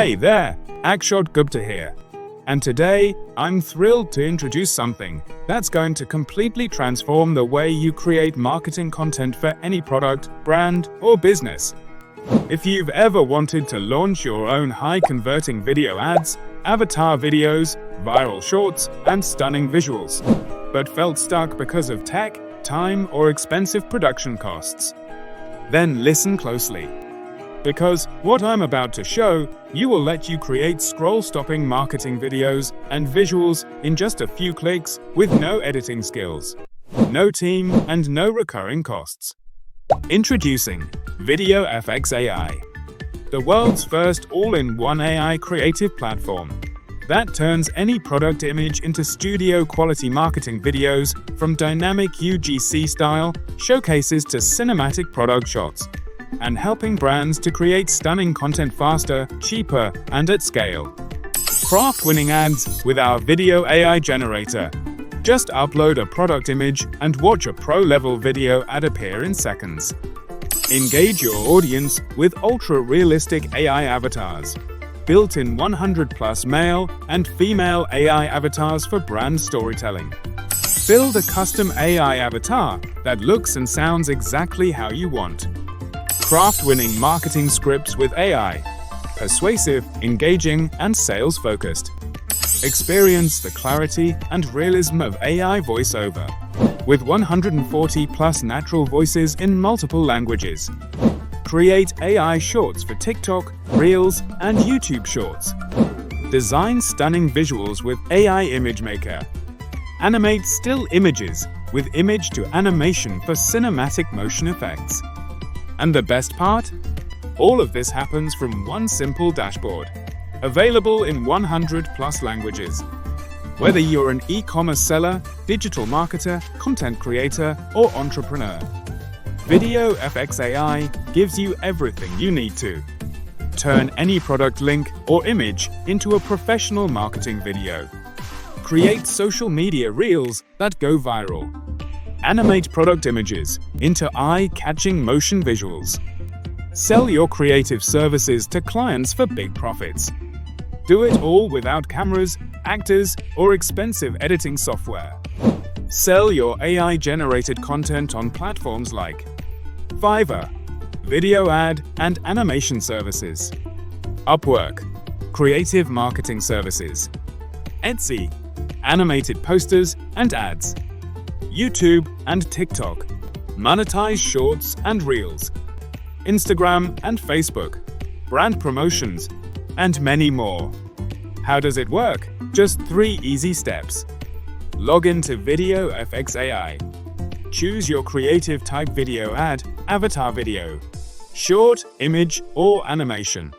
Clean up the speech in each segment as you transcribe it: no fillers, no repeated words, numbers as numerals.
Hey there, Akshot Gupta here. And today, I'm thrilled to introduce something that's going to completely transform the way you create marketing content for any product, brand, or business. If you've ever wanted to launch your own high-converting video ads, avatar videos, viral shorts, and stunning visuals, but felt stuck because of tech, time, or expensive production costs, then listen closely. Because what I'm about to show you will let you create scroll-stopping marketing videos and visuals in just a few clicks with no editing skills, no team, and no recurring costs. Introducing VideoFX AI, the world's first all-in-one AI creative platform that turns any product image into studio-quality marketing videos, from dynamic UGC-style showcases to cinematic product shots, and helping brands to create stunning content faster, cheaper, and at scale. Craft winning ads with our video AI generator. Just upload a product image and watch a pro-level video ad appear in seconds. Engage your audience with ultra-realistic AI avatars. Built-in 100+ male and female AI avatars for brand storytelling. Build a custom AI avatar that looks and sounds exactly how you want. Craft winning marketing scripts with AI. Persuasive, engaging, and sales-focused. Experience the clarity and realism of AI voiceover, with 140+ natural voices in multiple languages. Create AI shorts for TikTok, Reels, and YouTube Shorts. Design stunning visuals with AI Image Maker. Animate still images with image to animation for cinematic motion effects. And the best part? All of this happens from one simple dashboard, available in 100+ languages. Whether you're an e-commerce seller, digital marketer, content creator, or entrepreneur, VideoFX AI gives you everything you need to turn any product link or image into a professional marketing video. Create social media reels that go viral. Animate product images into eye-catching motion visuals. Sell your creative services to clients for big profits. Do it all without cameras, actors, or expensive editing software. Sell your AI-generated content on platforms like Fiverr, video ad and animation services, Upwork, creative marketing services, Etsy, animated posters and ads, YouTube and TikTok, monetize shorts and reels, Instagram and Facebook, brand promotions, and many more. How does it work? Just 3 easy steps. Log into VideoFX AI. Choose your creative type: video ad, avatar video, short, image, or animation.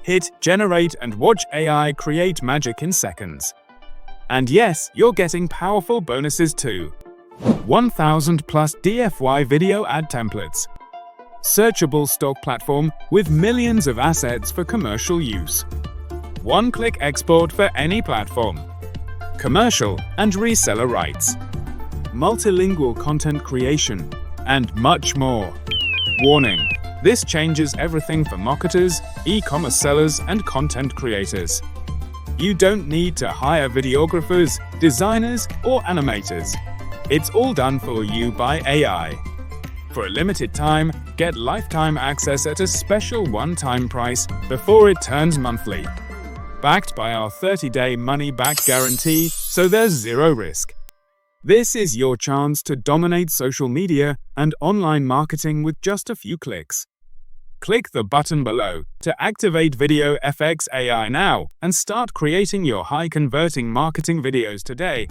Hit generate and watch AI create magic in seconds. And yes, you're getting powerful bonuses too. 1,000+ DFY video ad templates. Searchable stock platform with millions of assets for commercial use. One-click export for any platform. Commercial and reseller rights. Multilingual content creation, and much more. Warning: this changes everything for marketers, e-commerce sellers, and content creators. You don't need to hire videographers, designers, or animators. It's all done for you by AI. For a limited time, get lifetime access at a special one-time price before it turns monthly. Backed by our 30-day money-back guarantee, so there's zero risk. This is your chance to dominate social media and online marketing with just a few clicks. Click the button below to activate VideoFX AI now and start creating your high-converting marketing videos today